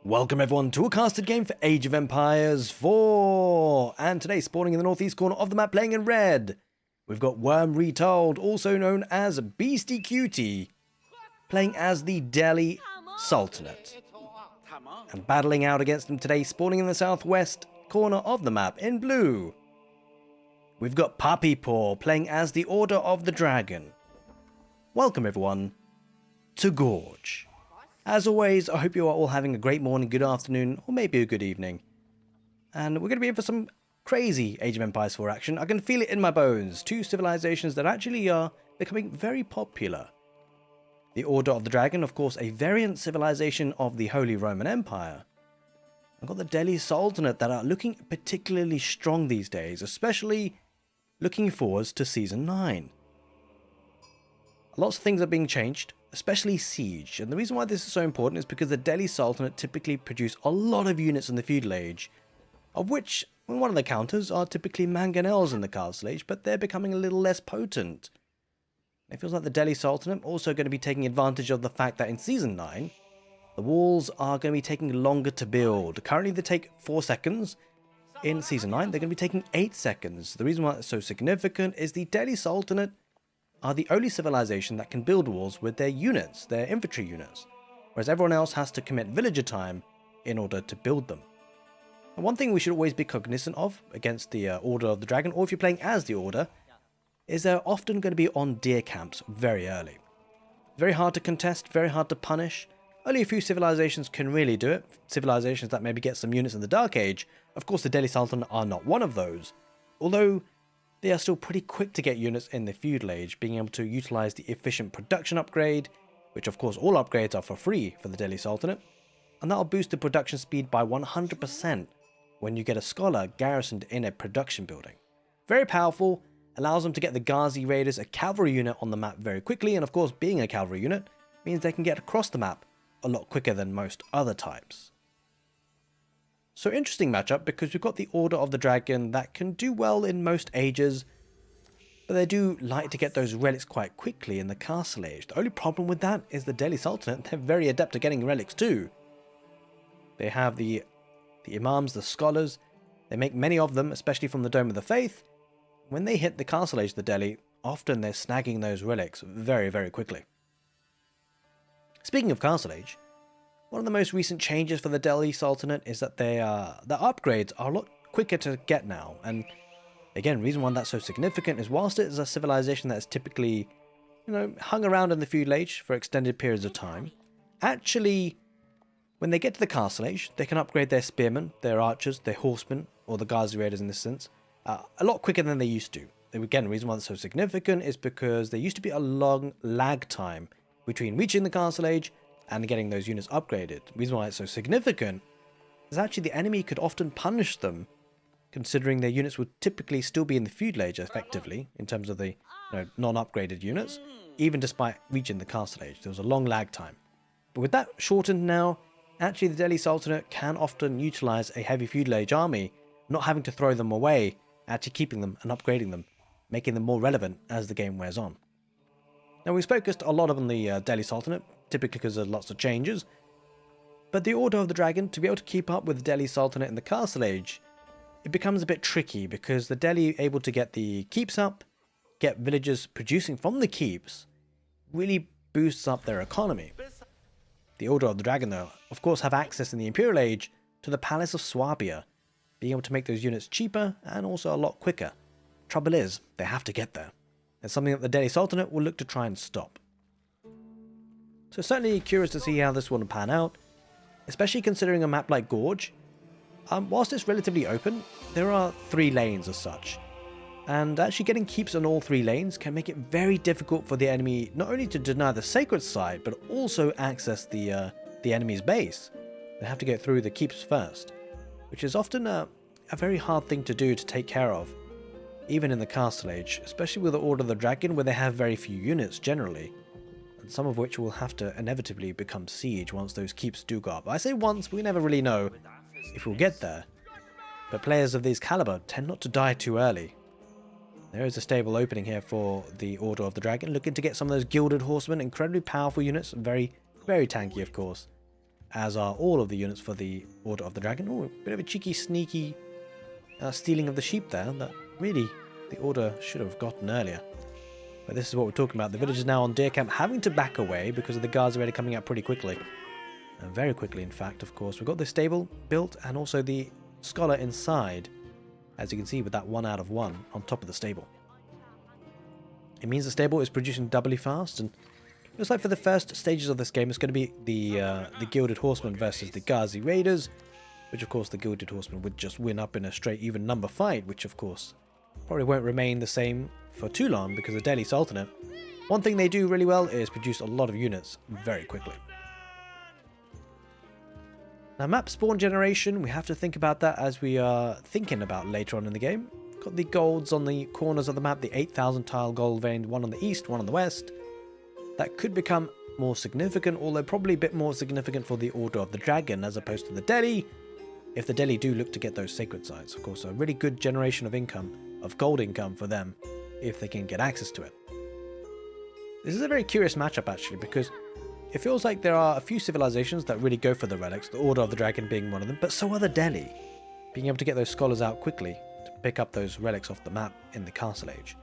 Welcome everyone to a casted game for Age of Empires 4, and today spawning in the northeast corner of the map playing in red, we've got Worm Retold, also known as beastyqt, playing as the Delhi Sultanate, and battling out against him today spawning in the southwest corner of the map in blue. We've got Puppypaw playing as the Order of the Dragon. Welcome everyone to Gorge. As always, I hope you are all having a great morning, good afternoon, or maybe a good evening. And we're going to be in for some crazy Age of Empires 4 action. I can feel it in my bones. Two civilizations that actually are becoming very popular. The Order of the Dragon, of course, a variant civilization of the Holy Roman Empire. I've got the Delhi Sultanate that are looking particularly strong these days, especially looking forwards to Season 9. Lots of things are being changed, especially siege, and the reason why this is so important is because the Delhi Sultanate typically produce a lot of units in the feudal age, of which one of the counters are typically mangonels in the castle age, but they're becoming a little less potent. It feels like the Delhi Sultanate also going to be taking advantage of the fact that in Season 9, the walls are going to be taking longer to build. Currently they take 4 seconds. In Season 9 they're going to be taking 8 seconds. The reason why it's so significant is the Delhi Sultanate are the only civilization that can build walls with their units, their infantry units, whereas everyone else has to commit villager time in order to build them. And one thing we should always be cognizant of against the Order of the Dragon, or if you're playing as the Order, is they're often going to be on deer camps very early. Very hard to contest, very hard to punish. Only a few civilizations can really do it, civilizations that maybe get some units in the Dark Age. Of course the Delhi Sultanate are not one of those, although they are still pretty quick to get units in the feudal age, being able to utilize the efficient production upgrade, which of course all upgrades are for free for the Delhi Sultanate, and that'll boost the production speed by 100% when you get a scholar garrisoned in a production building. Very powerful, allows them to get the Ghazi Raiders, a cavalry unit, on the map very quickly, and of course being a cavalry unit means they can get across the map a lot quicker than most other types. So interesting matchup because we've got the Order of the Dragon that can do well in most ages, but they do like to get those relics quite quickly in the Castle Age. The only problem with that is the Delhi Sultanate, they're very adept at getting relics too. They have the Imams, the scholars, they make many of them, especially from the Dome of the Faith. When they hit the Castle Age, the Delhi, often they're snagging those relics very, very quickly. Speaking of Castle Age, one of the most recent changes for the Delhi Sultanate is that their upgrades are a lot quicker to get now, and again, reason why that's so significant is whilst it is a civilization that is typically, hung around in the feudal age for extended periods of time, actually, when they get to the Castle Age, they can upgrade their spearmen, their archers, their horsemen, or the Ghazi Raiders in this sense, a lot quicker than they used to. Again, the reason why that's so significant is because there used to be a long lag time between reaching the Castle Age and getting those units upgraded. The reason why it's so significant is actually the enemy could often punish them, considering their units would typically still be in the feudal age effectively, in terms of the non-upgraded units, even despite reaching the Castle Age. There was a long lag time. But with that shortened now, actually the Delhi Sultanate can often utilize a heavy feudal age army, not having to throw them away, actually keeping them and upgrading them, making them more relevant as the game wears on. Now we've focused a lot on the Delhi Sultanate, typically because of lots of changes, but the Order of the Dragon, to be able to keep up with the Delhi Sultanate in the Castle Age, it becomes a bit tricky because the Delhi are able to get the keeps up, get villagers producing from the keeps, really boosts up their economy. The Order of the Dragon though, of course, have access in the Imperial Age to the Palace of Swabia, being able to make those units cheaper and also a lot quicker. Trouble is, they have to get there. It's something that the Delhi Sultanate will look to try and stop. So certainly curious to see how this will pan out, especially considering a map like Gorge. Whilst it's relatively open, there are 3 lanes as such, and actually getting keeps on all 3 lanes can make it very difficult for the enemy not only to deny the sacred side, but also access the enemy's base. They have to get through the keeps first, which is often a very hard thing to do to take care of, even in the Castle Age, especially with the Order of the Dragon where they have very few units generally, and some of which will have to inevitably become siege once those keeps do go up. I say once, but we never really know if we'll get there, but players of these caliber tend not to die too early. There is a stable opening here for the Order of the Dragon, looking to get some of those gilded horsemen, incredibly powerful units, very, very tanky of course. as are all of the units for the Order of the Dragon. Oh, a bit of a cheeky, sneaky stealing of the sheep there that really the Order should have gotten earlier. But this is what we're talking about. The village is now on deer camp, having to back away because of the guards already coming out pretty quickly. Very quickly, in fact, of course. We've got the stable built and also the scholar inside, as you can see with that 1 out of 1 on top of the stable. It means the stable is producing doubly fast, and it looks like for the first stages of this game, it's going to be the Gilded Horsemen versus the Ghazi Raiders, which of course the Gilded Horsemen would just win up in a straight even number fight, which of course probably won't remain the same for too long because the Delhi Sultanate, one thing they do really well is produce a lot of units very quickly. Now, map spawn generation, we have to think about that as we are thinking about later on in the game. Got the golds on the corners of the map, the 8,000 tile gold vein, one on the east, one on the west. That could become more significant, although probably a bit more significant for the Order of the Dragon as opposed to the Delhi, if the Delhi do look to get those sacred sites. Of course, a really good generation of income, of gold income for them, if they can get access to it. This is a very curious matchup actually, because it feels like there are a few civilizations that really go for the relics, the Order of the Dragon being one of them, but so are the Delhi, being able to get those scholars out quickly to pick up those relics off the map in the Castle Age.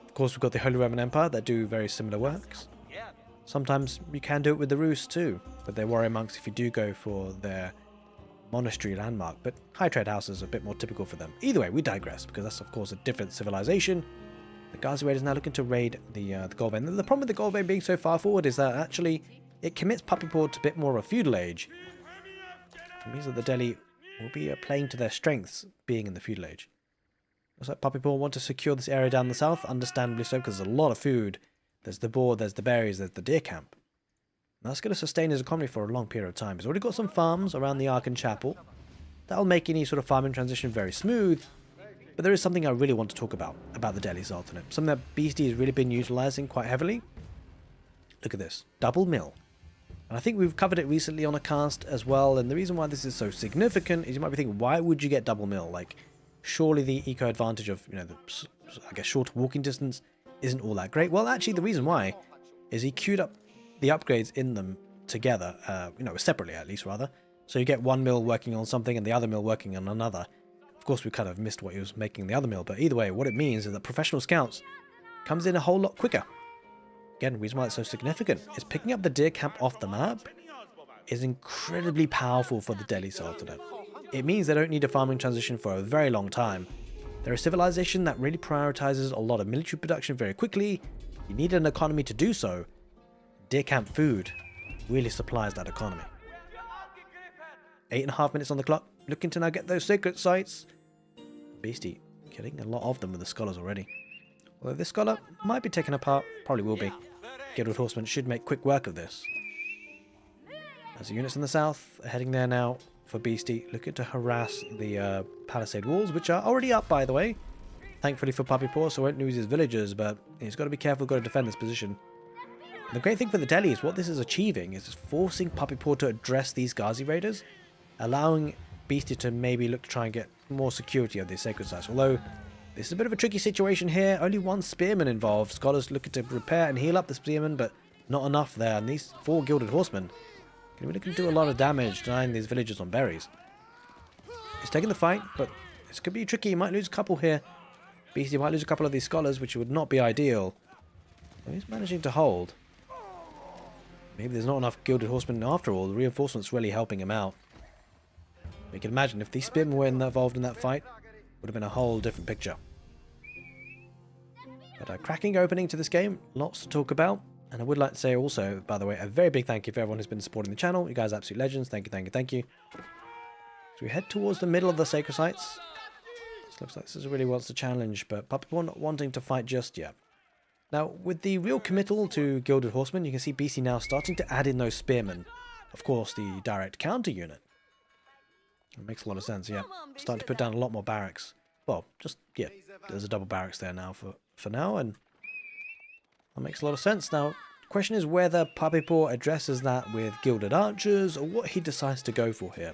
Of course, we've got the Holy Roman Empire that do very similar works. Sometimes you can do it with the Rus too, with their warrior monks if you do go for their monastery landmark, but high trade houses are a bit more typical for them. Either way, we digress, because that's of course a different civilization. The Ghazi Raiders now looking to raid the gold vein. The problem with the gold vein being so far forward is that actually it commits puppypaw to a bit more of a feudal age. It means that the Delhi will be playing to their strengths being in the feudal age. Looks like puppypaw want to secure this area down the south, understandably so, because there's a lot of food. There's the boar, there's the berries, there's the deer camp. And that's going to sustain his economy for a long period of time. He's already got some farms around the Ark and Chapel. That'll make any sort of farming transition very smooth. But there is something I really want to talk about the Delhi Sultanate. Something that Beastie has really been utilizing quite heavily. Look at this. Double mill. And I think we've covered it recently on a cast as well. And the reason why this is so significant is you might be thinking, why would you get double mill? Like, surely the eco advantage of, the, I guess, short walking distance isn't all that great. Well, actually, the reason why is he queued up the upgrades in them together, separately at least, rather. So you get one mill working on something and the other mill working on another. Of course, we kind of missed what he was making the other mill, but either way, what it means is that professional scouts comes in a whole lot quicker. Again, the reason why it's so significant is picking up the deer camp off the map is incredibly powerful for the Delhi Sultanate. It means they don't need a farming transition for a very long time. They're a civilization that really prioritizes a lot of military production very quickly. You need an economy to do so. Deer camp food really supplies that economy. 8.5 minutes on the clock. Looking to now get those sacred sites. Beastie killing a lot of them with the scholars already. Although this scholar might be taken apart, probably will be. Gilded Horsemen should make quick work of this. As the units in the south are heading there now for Beastie, looking to harass the palisade walls, which are already up, by the way. Thankfully for puppypaw, so won't lose his villagers, but he's got to be careful, got to defend this position. And the great thing for the Delhi is what this is achieving is forcing puppypaw to address these Ghazi Raiders, allowing Beastie to maybe look to try and get more security of these sacred sites. Although this is a bit of a tricky situation here. Only one spearman involved. Scholars looking to repair and heal up the spearman, but not enough there. And these 4 Gilded Horsemen can really do a lot of damage, denying these villagers on berries. He's taking the fight, but this could be tricky. He might lose a couple here. Beastie might lose a couple of these scholars, which would not be ideal. But he's managing to hold. Maybe there's not enough Gilded Horsemen after all. The reinforcements really helping him out. You can imagine if these spearmen were involved in that fight, would have been a whole different picture. But a cracking opening to this game, lots to talk about. And I would like to say also, by the way, a very big thank you for everyone who's been supporting the channel. You guys are absolute legends. Thank you, thank you, thank you. So we head towards the middle of the sacred sites. This looks like this really wants a challenge, but puppypaw not wanting to fight just yet. Now, with the real committal to Gilded Horsemen, you can see BC now starting to add in those spearmen. Of course, the direct counter unit. It makes a lot of sense, yeah. Starting to put down a lot more barracks. Well, just, yeah, there's a double barracks there now for now, and that makes a lot of sense. Now, the question is whether puppypaw addresses that with Gilded Archers, or what he decides to go for here.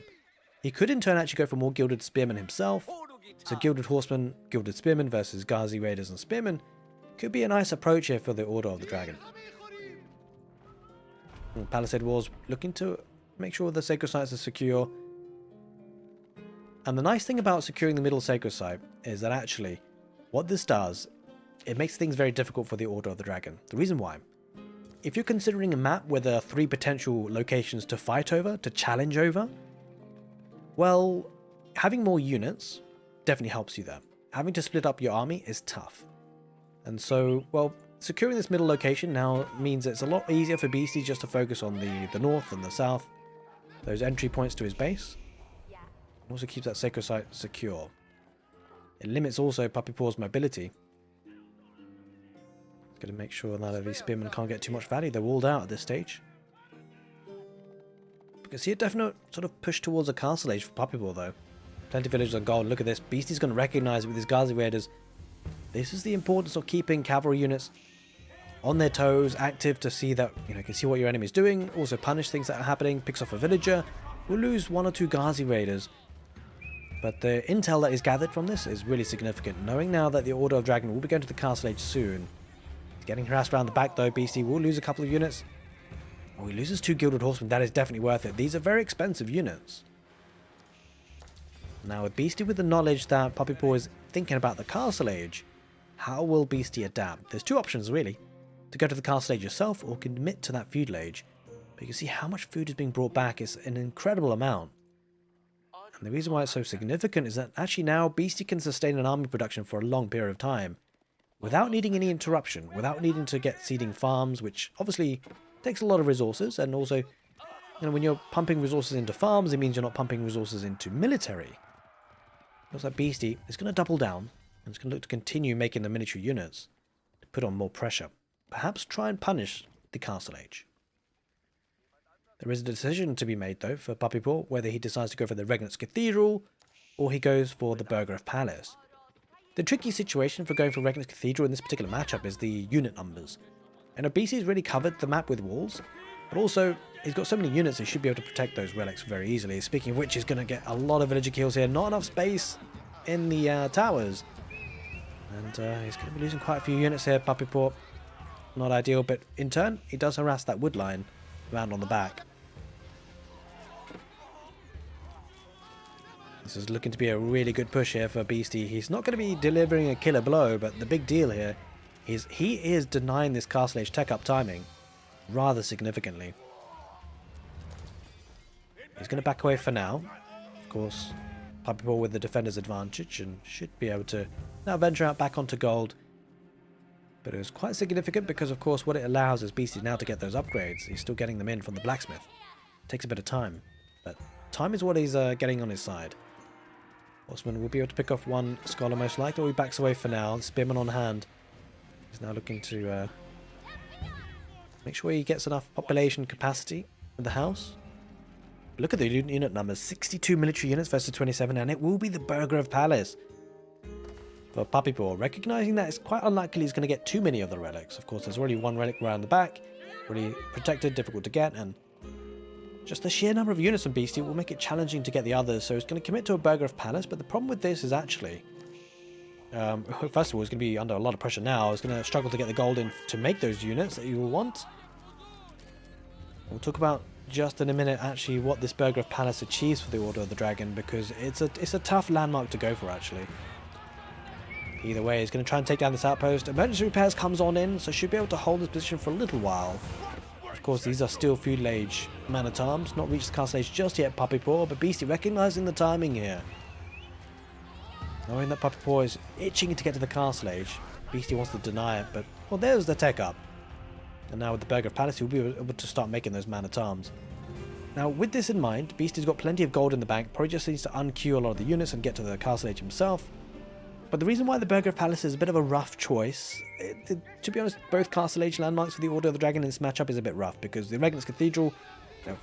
He could in turn actually go for more Gilded Spearmen himself. So Gilded Horsemen, Gilded Spearmen versus Ghazi Raiders and Spearmen could be a nice approach here for the Order of the Dragon. And Palisade Walls looking to Make sure the sacred sites are secure. And the nice thing about securing the middle sacred site is that actually, what this does, it makes things very difficult for the Order of the Dragon. The reason why, if you're considering a map where there are 3 potential locations to fight over, to challenge over, well, having more units definitely helps you there. Having to split up your army is tough. And so, well, securing this middle location now means it's a lot easier for Beastie just to focus on the north and the south, those entry points to his base. It also keeps that sacred site secure. It limits also puppypaw's mobility. It's going to make sure that these spearmen can't get too much value. They're walled out at this stage. You can see a definite sort of push towards a castle age for puppypaw though. Plenty of villagers on gold. Look at this. Beastie's going to recognize with his Ghazi Raiders. This is the importance of keeping cavalry units on their toes, active to see that, you can see what your enemy is doing. Also punish things that are happening. Picks off a villager. We'll lose 1 or 2 Ghazi Raiders. But the intel that is gathered from this is really significant. Knowing now that the Order of Dragon will be going to the castle age soon. He's getting harassed around the back though. Beastie will lose a couple of units. Oh, he loses 2 Gilded Horsemen. That is definitely worth it. These are very expensive units. Now with Beastie with the knowledge that puppypaw is thinking about the castle age, how will Beastie adapt? There's 2 options really. To go to the castle age yourself or commit to that feudal age. But you can see how much food is being brought back. It's an incredible amount. And the reason why it's so significant is that actually now Beastie can sustain an army production for a long period of time without needing any interruption, without needing to get seeding farms, which obviously takes a lot of resources. And also, when you're pumping resources into farms, it means you're not pumping resources into military. Looks like Beastie is going to double down and it's going to look to continue making the military units to put on more pressure. Perhaps try and punish the castle age. There is a decision to be made, though, for puppypaw, whether he decides to go for the Regnant's Cathedral or he goes for the Burggraf Palace. The tricky situation for going for Regnant's Cathedral in this particular matchup is the unit numbers. And Obesi's really covered the map with walls, but also he's got so many units he should be able to protect those relics very easily. Speaking of which, he's going to get a lot of villager kills here. Not enough space in the towers. And he's going to be losing quite a few units here, puppypaw. Not ideal, but in turn, he does harass that wood line around on the back. This is looking to be a really good push here for Beastie. He's not going to be delivering a killer blow, but the big deal here is he is denying this castle age tech up timing rather significantly. He's going to back away for now. Of course, puppypaw with the defender's advantage and should be able to now venture out back onto gold. But it was quite significant because, of course, what it allows is Beastie now to get those upgrades. He's still getting them in from the blacksmith. Takes a bit of time, but time is what he's getting on his side. Horseman will be able to pick off 1 scholar most likely, or he backs away for now. Spearman on hand. He's now looking to make sure he gets enough population capacity with the house. Look at the unit numbers. 62 military units versus 27, and it will be the Burggraf Palace. For puppypaw, recognizing that it's quite unlikely he's going to get too many of the relics. Of course, there's already 1 relic around the back. Really protected, difficult to get, and just the sheer number of units on Beastie will make it challenging to get the others, so he's going to commit to a Burggraf Palace, but the problem with this is actually, first of all, he's going to be under a lot of pressure now. He's going to struggle to get the gold in to make those units that you will want. We'll talk about just in a minute actually what this Burggraf Palace achieves for the Order of the Dragon, because it's a tough landmark to go for actually. Either way, he's going to try and take down this outpost. Emergency repairs comes on in, so should be able to hold this position for a little while. Of course, these are still feudal age man-at-arms, not reached the castle age just yet, puppypaw, but Beastie recognizing the timing here. Knowing that puppypaw is itching to get to the castle age, Beastie wants to deny it, but, well, there's the tech up. And now with the Burggraf Palace, he'll be able to start making those man-at-arms. Now, with this in mind, Beastie's got plenty of gold in the bank, probably just needs to unqueue a lot of the units and get to the castle age himself. But the reason why the Burggraf Palace is a bit of a rough choice, to be honest, both Castle Age landmarks for the Order of the Dragon in this matchup is a bit rough, because the Regnant's Cathedral,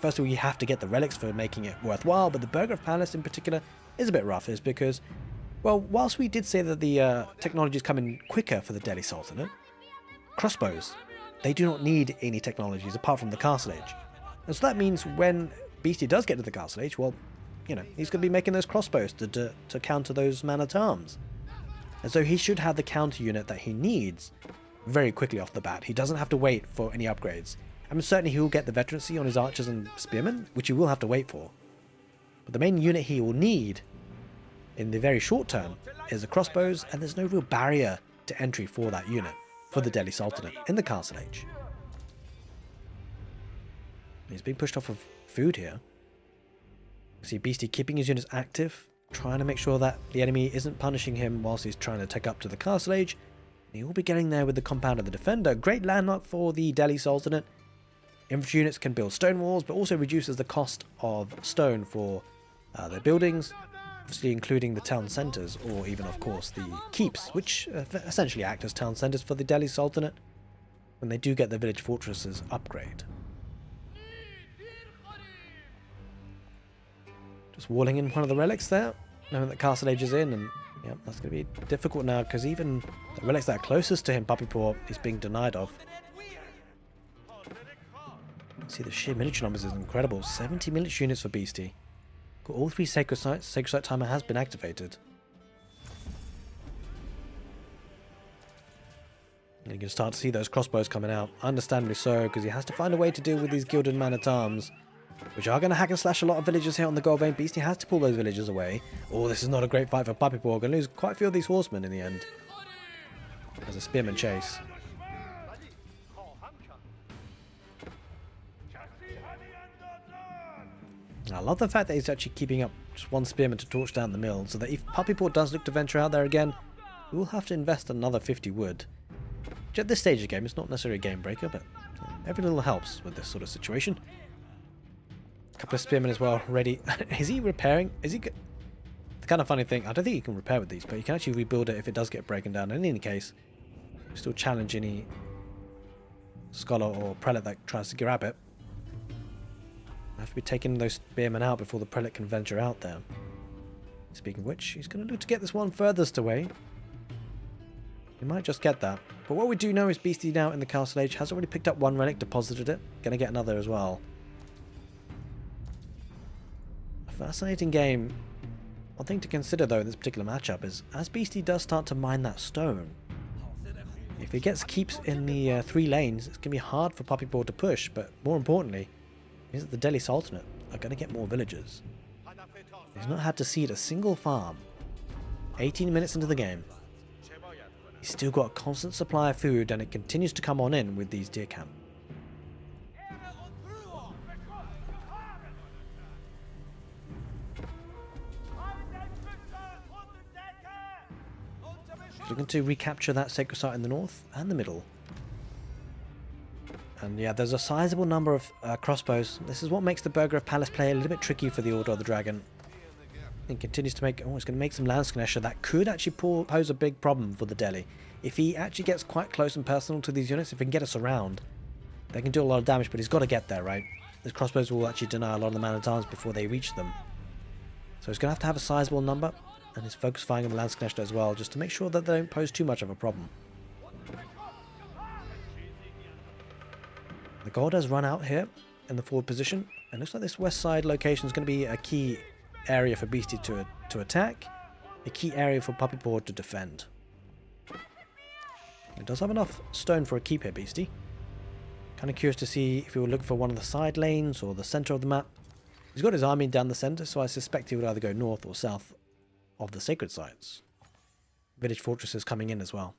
first of all, you have to get the relics for making it worthwhile, but the Burggraf Palace in particular is a bit rough, is because, well, whilst we did say that the technologies come in quicker for the Delhi Sultanate, crossbows, they do not need any technologies apart from the Castle Age. And so that means when Beastie does get to the Castle Age, well, he's going to be making those crossbows to counter those man-at-arms. And so he should have the counter unit that he needs very quickly off the bat. He doesn't have to wait for any upgrades. I mean, certainly he will get the veterancy on his archers and spearmen, which he will have to wait for. But the main unit he will need in the very short term is the crossbows, and there's no real barrier to entry for that unit, for the Delhi Sultanate in the Castle Age. He's being pushed off of food here. You see Beastie keeping his units active, trying to make sure that the enemy isn't punishing him whilst he's trying to take up to the Castle Age. And he will be getting there with the compound of the Defender. Great landmark for the Delhi Sultanate. Infantry units can build stone walls, but also reduces the cost of stone for their buildings, obviously including the town centres, or even, of course, the keeps, which essentially act as town centres for the Delhi Sultanate when they do get the village fortresses upgrade. Just walling in one of the relics there, knowing that Castle Age is in, and yeah, that's going to be difficult now, because even the relics that are closest to him, Puppypaw, is being denied of. See, the sheer miniature numbers is incredible. 70 miniature units for Beastie. Got all 3 sacred sites. Sacred site timer has been activated. And you can start to see those crossbows coming out. Understandably so, because he has to find a way to deal with these gilded man-at-arms, which are going to hack and slash a lot of villagers here on the Gold Vein. Beastie has to pull those villagers away. Oh, this is not a great fight for Puppypaw. Going to lose quite a few of these horsemen in the end. There's a spearman chase. I love the fact that he's actually keeping up just one spearman to torch down the mill, so that if Puppypaw does look to venture out there again, we will have to invest another 50 wood. Which at this stage of the game, it's not necessarily a game breaker, but every little helps with this sort of situation. A couple of spearmen as well, ready. Is he repairing? Is he... The kind of funny thing, I don't think you can repair with these, but you can actually rebuild it if it does get broken down. In any case, still challenge any scholar or prelate that tries to grab it. I have to be taking those spearmen out before the prelate can venture out there. Speaking of which, he's going to look to get this one furthest away. He might just get that. But what we do know is Beastie now in the Castle Age has already picked up one relic, deposited it. Going to get another as well. A fascinating game. One thing to consider though in this particular matchup is as Beastie does start to mine that stone, if he gets keeps in the 3 lanes, it's going to be hard for Puppypaw to push, but more importantly, means that the Delhi Sultanate are going to get more villagers. He's not had to seed a single farm. 18 minutes into the game. He's still got a constant supply of food, and it continues to come on in with these deer camp. Looking to recapture that sacred site in the north and the middle. And yeah, there's a sizable number of crossbows. This is what makes the Burger of Palace play a little bit tricky for the Order of the Dragon. It continues to make... Oh, it's going to make some Landsknecher. That could actually pose a big problem for the Delhi. If he actually gets quite close and personal to these units, if he can get us around, they can do a lot of damage, but he's got to get there, right? His crossbows will actually deny a lot of the man-at-arms before they reach them. So he's going to have a sizable number, and he's focus firing on the Landsknecher as well, just to make sure that they don't pose too much of a problem. The gold has run out here in the forward position, and looks like this west side location is going to be a key area for Beastie to attack, a key area for Puppypaw to defend. It does have enough stone for a keep here, Beastie. Kind of curious to see if he will look for one of the side lanes or the center of the map. He's got his army down the center, so I suspect he would either go north or south of the sacred sites. Village fortresses coming in as well.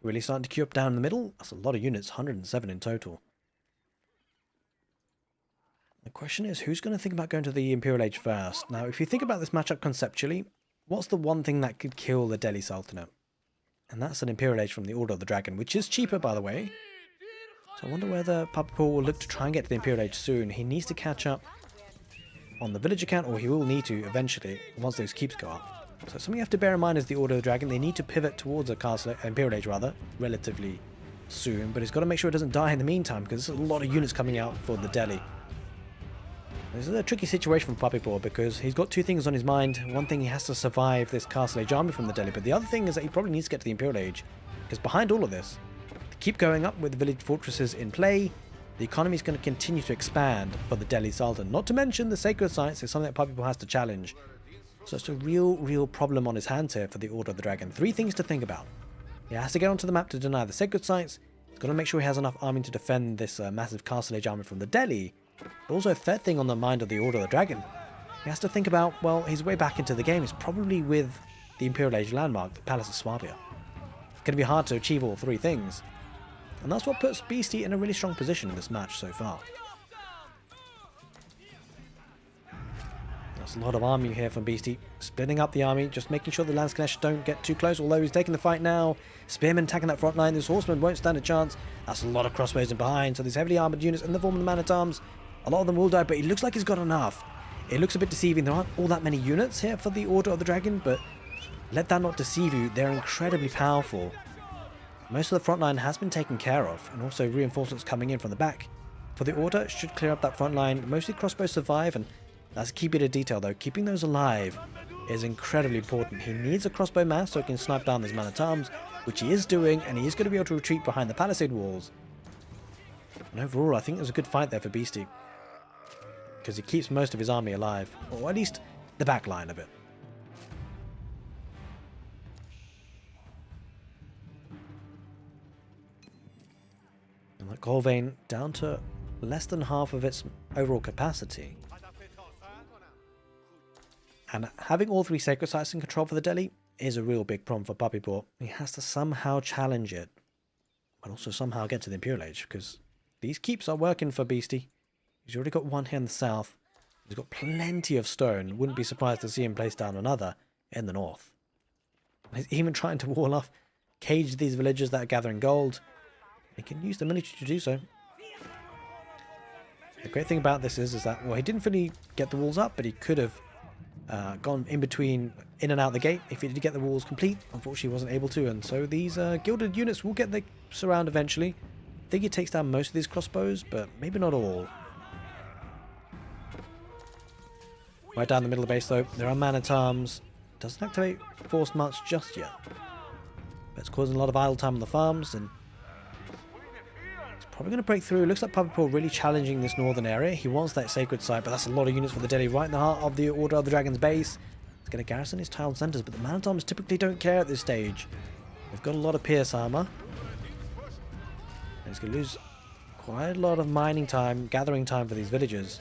Really starting to queue up down in the middle. That's a lot of units, 107 in total. The question is, who's going to think about going to the Imperial Age first? Now, if you think about this matchup conceptually, what's the one thing that could kill the Delhi Sultanate? And that's an Imperial Age from the Order of the Dragon, which is cheaper, by the way. So I wonder whether Puppypaw will look to try and get to the Imperial Age soon. He needs to catch up on the village account, or he will need to eventually, once those keeps go up. So something you have to bear in mind is the Order of the Dragon. They need to pivot towards a castle, Imperial Age rather, relatively soon. But he's got to make sure it doesn't die in the meantime, because there's a lot of units coming out for the Delhi. This is a tricky situation for Puppypaw, because he's got 2 things on his mind. One thing, he has to survive this Castle Age army from the Delhi, but the other thing is that he probably needs to get to the Imperial Age, because behind all of this, to keep going up with the village fortresses in play, the economy is going to continue to expand for the Delhi Sultan. Not to mention the sacred sites is something that puppypaw has to challenge. So it's a real problem on his hands here for the Order of the Dragon. 3 things to think about. He has to get onto the map to deny the sacred sites. He's got to make sure he has enough army to defend this massive castle age army from the Delhi. But also, 3rd thing on the mind of the Order of the Dragon, he has to think about, well, his way back into the game is probably with the Imperial Age landmark, the Palace of Swabia. It's going to be hard to achieve all 3 things. And that's what puts Beastie in a really strong position in this match so far. There's a lot of army here from Beastie, splitting up the army, just making sure the Landscanesh don't get too close, although he's taking the fight now. Spearmen attacking that front line, this horseman won't stand a chance. That's a lot of crossbows in behind, so these heavily armoured units in the form of the man-at-arms, a lot of them will die, but it looks like he's got enough. It looks a bit deceiving, there aren't all that many units here for the Order of the Dragon, but let that not deceive you, they're incredibly powerful. Most of the front line has been taken care of, and also reinforcements coming in from the back. For the Order, it should clear up that front line, mostly crossbows survive, and that's a key bit of detail though, keeping those alive is incredibly important. He needs a crossbow mass so he can snipe down those man-at-arms, which he is doing, and he is going to be able to retreat behind the palisade walls. And overall, I think it was a good fight there for Beastie, because he keeps most of his army alive, or at least the back line of it. And that gold vein down to less than half of its overall capacity. And having all 3 sacred sites in control for the Delhi is a real big problem for puppypaw. He has to somehow challenge it, but also somehow get to the Imperial Age, because these keeps are working for Beastie. He's already got 1 here in the south. He's got plenty of stone. Wouldn't be surprised to see him place down another in the north. He's even trying to wall off, cage these villagers that are gathering gold. He can use the military to do so. The great thing about this is that, well, he didn't fully get the walls up, but he could have gone in and out the gate if he did get the walls complete. Unfortunately, he wasn't able to, and so these gilded units will get the surround eventually. I think he takes down most of these crossbows, but maybe not all. Right down the middle of the base, though, there are man-at-arms. Doesn't activate forced march just yet, but it's causing a lot of idle time on the farms, and it's probably going to break through. It looks like puppypaw really challenging this northern area. He wants that sacred site, but that's a lot of units for the Delhi right in the heart of the Order of the Dragon's base. It's going to garrison his town centres, but the man-at-arms typically don't care at this stage. They've got a lot of pierce armour. And he's going to lose quite a lot of mining time, gathering time for these villagers.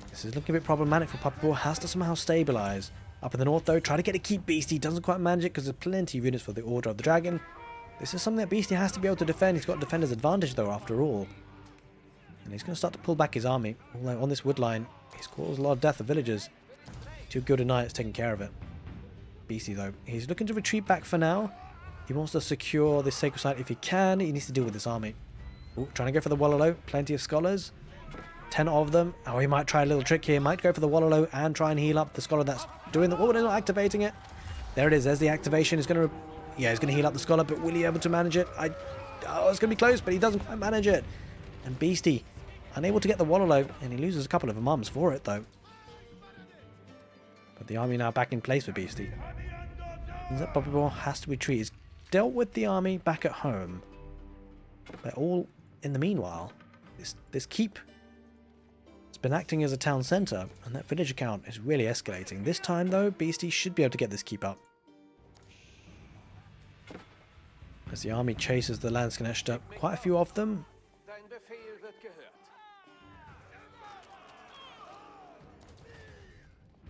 This is looking a bit problematic for puppypaw. Has to somehow stabilise. Up in the north, though, try to get a keep Beastie. Doesn't quite manage it because there's plenty of units for the Order of the Dragon. This is something that Beastie has to be able to defend. He's got defender's advantage, though, after all. And he's going to start to pull back his army. Although on this wood line, he's caused a lot of death of villagers. 2 gilded knights taking care of it. Beastie, though, he's looking to retreat back for now. He wants to secure this sacred site if he can. He needs to deal with this army. Ooh, trying to go for the Wallalow. Plenty of scholars. 10 of them. Oh, he might try a little trick here. Might go for the Wallalow and try and heal up the scholar that's doing the... Oh, they're not activating it. There it is. There's the activation. He's going to... Yeah, he's going to heal up the scholar, but will he be able to manage it? Oh, it's going to be close, but he doesn't quite manage it. And Beastie, unable to get the Wallalow, and he loses a couple of mums for it, though. But the army now back in place for Beastie. Means that puppypaw has to retreat. He's dealt with the army back at home. But all in the meanwhile, this keep... been acting as a town centre, and that villager count is really escalating. This time, though, Beastie should be able to get this keep up. As the army chases the Landscanesh, quite a few of them.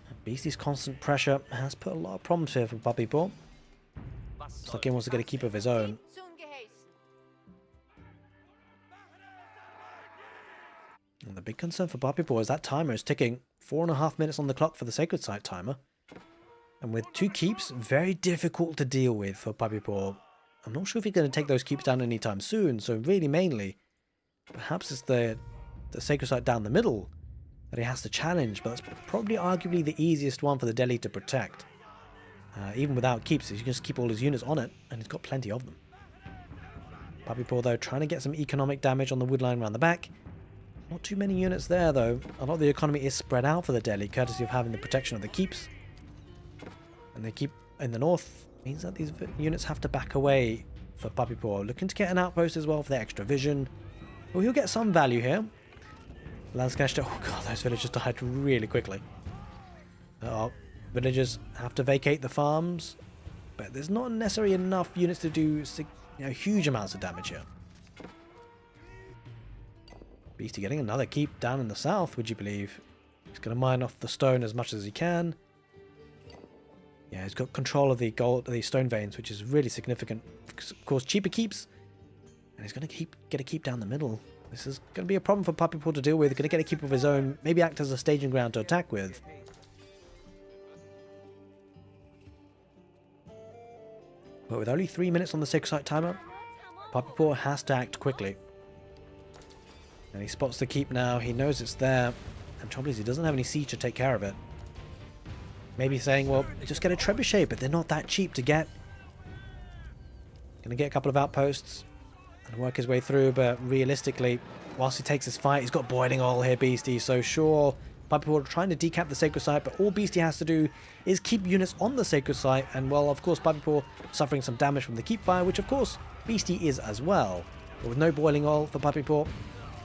And Beastie's constant pressure has put a lot of problems here for puppypaw. Looks like he wants to get a keep of his own. And the big concern for puppypaw is that timer is ticking. 4.5 minutes on the clock for the sacred site timer. And with 2 keeps, very difficult to deal with for puppypaw. I'm not sure if he's going to take those keeps down anytime soon, so really mainly, perhaps it's the sacred site down the middle that he has to challenge, but that's probably arguably the easiest one for the Delhi to protect. Even without keeps, he can just keep all his units on it, and he's got plenty of them. Puppypaw, though, trying to get some economic damage on the wood line around the back. Not too many units there, though. A lot of the economy is spread out for the Delhi, courtesy of having the protection of the keeps. And they keep in the north means that these units have to back away for puppypaw. Looking to get an outpost as well for the extra vision. Well, he'll get some value here. Landscaster. Oh god, those villagers died really quickly. Villagers have to vacate the farms, but there's not necessarily enough units to do huge amounts of damage here. Beastie getting another keep down in the south, would you believe? He's going to mine off the stone as much as he can. Yeah, he's got control of the stone veins, which is really significant. Of course, cheaper keeps, and he's going to get a keep down the middle. This is going to be a problem for puppypaw to deal with. He's going to get a keep of his own, maybe act as a staging ground to attack with. But with only 3 minutes on the sacred site timer, puppypaw has to act quickly. And he spots the keep now. He knows it's there. And trouble is, he doesn't have any siege to take care of it. Maybe saying, well, just get a trebuchet, but they're not that cheap to get. Gonna get a couple of outposts and work his way through, but realistically, whilst he takes his fight, he's got boiling oil here, Beastie. So sure, puppypaw are trying to decap the sacred site, but all Beastie has to do is keep units on the sacred site. And well, of course, puppypaw suffering some damage from the keep fire, which of course Beastie is as well. But with no boiling oil for puppypaw,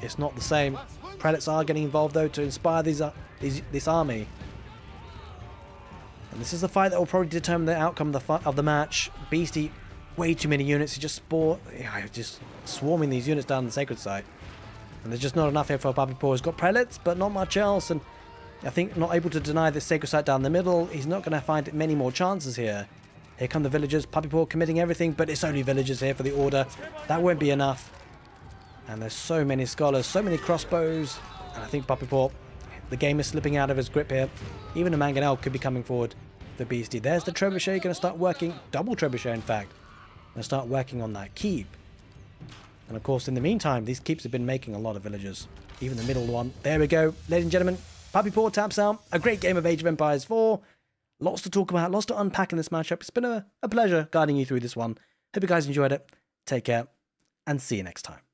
it's not the same. Prelates are getting involved though to inspire this army. And this is the fight that will probably determine the outcome of the match. Beastie, way too many units. He just swarming these units down the sacred site. And there's just not enough here for puppypaw. He's got prelates, but not much else. And I think not able to deny this sacred site down the middle. He's not going to find many more chances here. Here come the villagers. Puppypaw committing everything, but it's only villagers here for the order. That won't be enough. And there's so many scholars, so many crossbows. And I think puppypaw, the game is slipping out of his grip here. Even a mangonel could be coming forward. The Beastie. There's the trebuchet going to start working. Double trebuchet, in fact. Going to start working on that keep. And of course, in the meantime, these keeps have been making a lot of villagers. Even the middle one. There we go. Ladies and gentlemen, puppypaw taps out. A great game of Age of Empires 4. Lots to talk about. Lots to unpack in this matchup. It's been a pleasure guiding you through this one. Hope you guys enjoyed it. Take care. And see you next time.